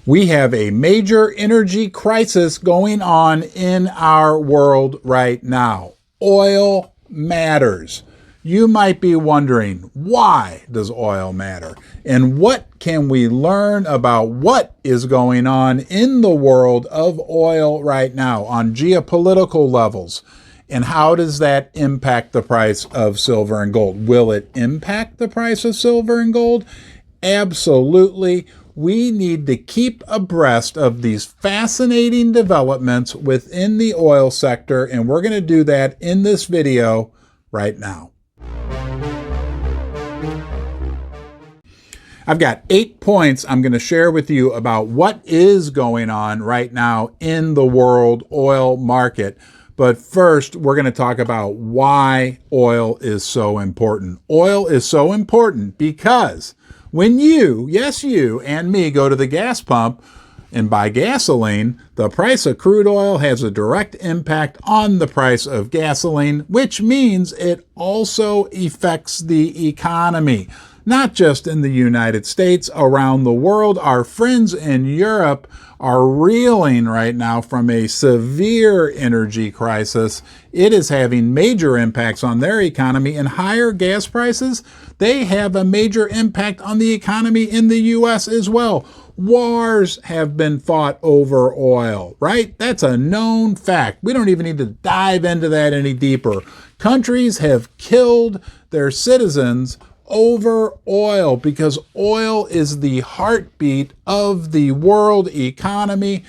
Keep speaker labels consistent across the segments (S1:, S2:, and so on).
S1: We have a major energy crisis going on in our world right now. Oil matters. You might be wondering, why does oil matter? And what can we learn about what is going on in the world of oil right now on geopolitical levels? And how does that impact the price of silver and gold? Will it impact the price of silver and gold? Absolutely. We need to keep abreast of these fascinating developments within the oil sector, and we're going to do that in this video right now. I've got 8 points I'm going to share with you about what is going on right now in the world oil market. But first, we're going to talk about why oil is so important. Oil is so important because when you, yes, you and me go to the gas pump and buy gasoline, the price of crude oil has a direct impact on the price of gasoline, which means it also affects the economy. Not just in the United States, around the world. Our friends in Europe are reeling right now from a severe energy crisis. It is having major impacts on their economy, and higher gas prices, they have a major impact on the economy in the U.S. as well. Wars have been fought over oil, right? That's a known fact. We don't even need to dive into that any deeper. Countries have killed their citizens over oil because oil is the heartbeat of the world economy,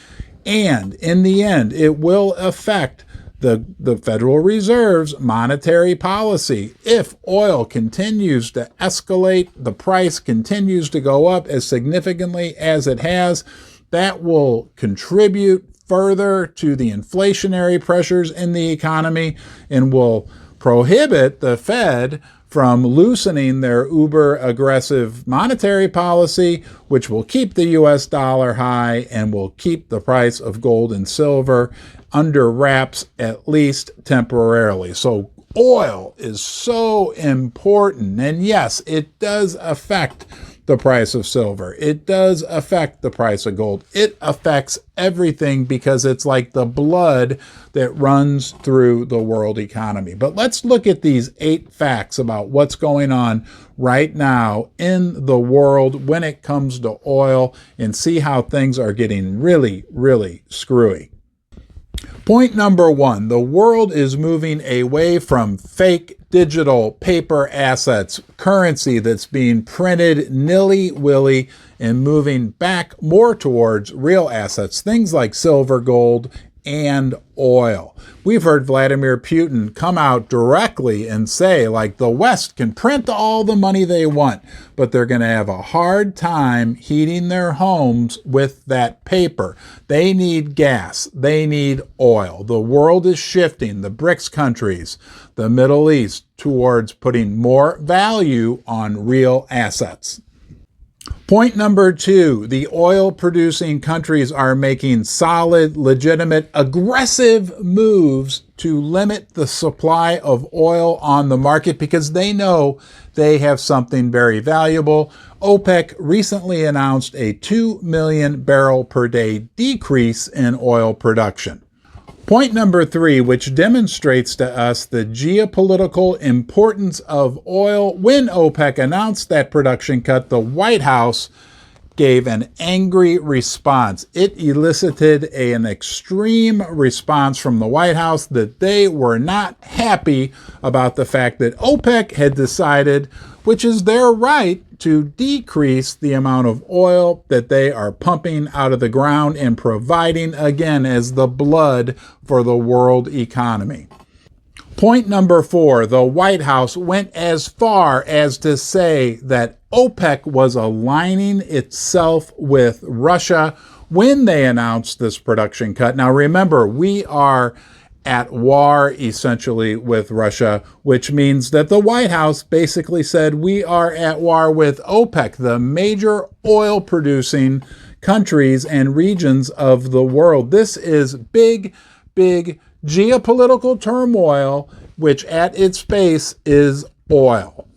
S1: and in the end it will affect the Federal Reserve's monetary policy. If oil continues to escalate, the price continues to go up as significantly as it has, that will contribute further to the inflationary pressures in the economy and will prohibit the Fed from loosening their uber aggressive monetary policy, which will keep the US dollar high and will keep the price of gold and silver under wraps, at least temporarily. So oil is so important. And yes, it does affect the price of silver. It does affect the price of gold. It affects everything because it's like the blood that runs through the world economy. But let's look at these 8 facts about what's going on right now in the world when it comes to oil and see how things are getting really, really screwy. Point number 1, the world is moving away from fake digital paper assets, currency that's being printed nilly-willy, and moving back more towards real assets, things like silver, gold, and oil. We've heard Vladimir Putin come out directly and say, like, the West can print all the money they want, but they're going to have a hard time heating their homes with that paper. They need gas. They need oil. The world is shifting, the BRICS countries, the Middle East, towards putting more value on real assets. Point number 2, the oil-producing countries are making solid, legitimate, aggressive moves to limit the supply of oil on the market because they know they have something very valuable. OPEC recently announced a 2 million barrel per day decrease in oil production. Point number 3, which demonstrates to us the geopolitical importance of oil. When OPEC announced that production cut, the White House gave an angry response. It elicited an extreme response from the White House that they were not happy about the fact that OPEC had decided, which is their right, to decrease the amount of oil that they are pumping out of the ground and providing, again, as the blood for the world economy. Point number 4, the White House went as far as to say that OPEC was aligning itself with Russia when they announced this production cut. Now remember, we are at war essentially with Russia, which means that the White House basically said we are at war with OPEC, the major oil producing countries and regions of the world. This is big, big geopolitical turmoil, which at its base is oil.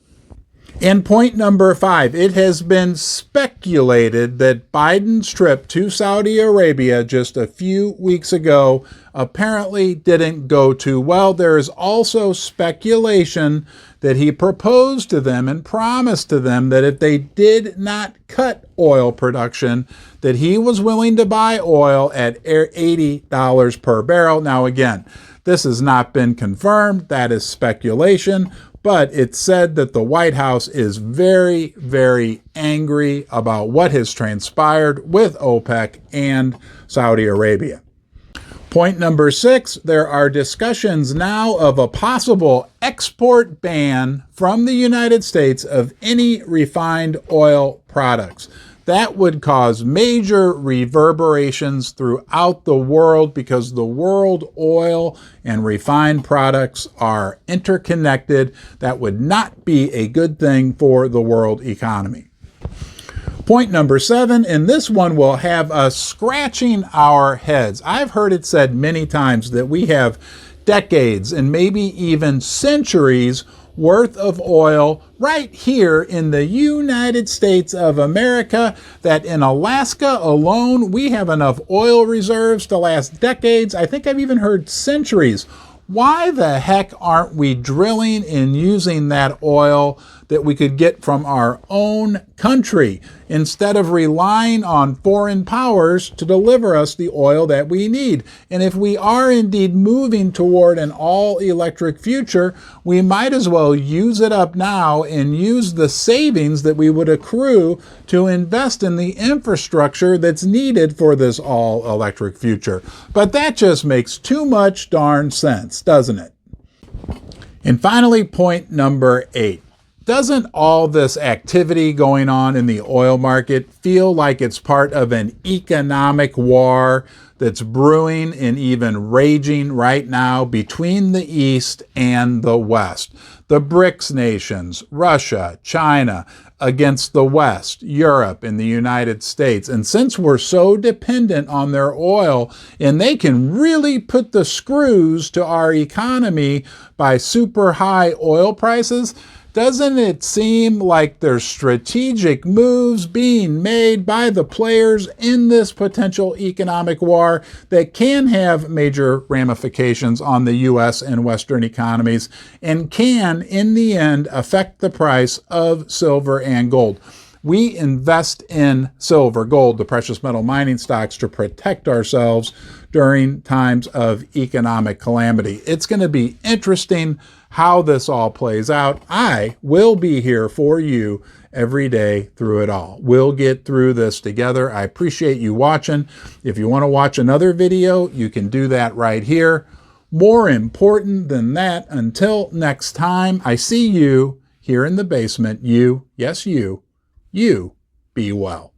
S1: And point number 5, it has been speculated that Biden's trip to Saudi Arabia just a few weeks ago apparently didn't go too well. There is also speculation that he proposed to them and promised to them that if they did not cut oil production, that he was willing to buy oil at $80 per barrel. Now, again, this has not been confirmed. That is speculation. But it's said that the White House is very, very angry about what has transpired with OPEC and Saudi Arabia. Point number 6, there are discussions now of a possible export ban from the United States of any refined oil products. That would cause major reverberations throughout the world because the world oil and refined products are interconnected. That would not be a good thing for the world economy. Point number 7, and this one will have us scratching our heads. I've heard it said many times that we have decades and maybe even centuries worth of oil right here in the United States of America, that in Alaska alone, we have enough oil reserves to last decades. I think I've even heard centuries. Why the heck aren't we drilling and using that oil that we could get from our own country instead of relying on foreign powers to deliver us the oil that we need? And if we are indeed moving toward an all-electric future, we might as well use it up now and use the savings that we would accrue to invest in the infrastructure that's needed for this all-electric future. But that just makes too much darn sense, doesn't it? And finally, point number 8. Doesn't all this activity going on in the oil market feel like it's part of an economic war that's brewing and even raging right now between the East and the West? The BRICS nations, Russia, China, against the West, Europe, and the United States. And since we're so dependent on their oil, and they can really put the screws to our economy by super high oil prices, doesn't it seem like there's strategic moves being made by the players in this potential economic war that can have major ramifications on the U.S. and Western economies and can, in the end, affect the price of silver and gold? We invest in silver, gold, the precious metal mining stocks to protect ourselves during times of economic calamity. It's going to be interesting how this all plays out. I will be here for you every day through it all. We'll get through this together. I appreciate you watching. If you want to watch another video, you can do that right here. More important than that, until next time, I see you here in the basement. You, yes, you be well.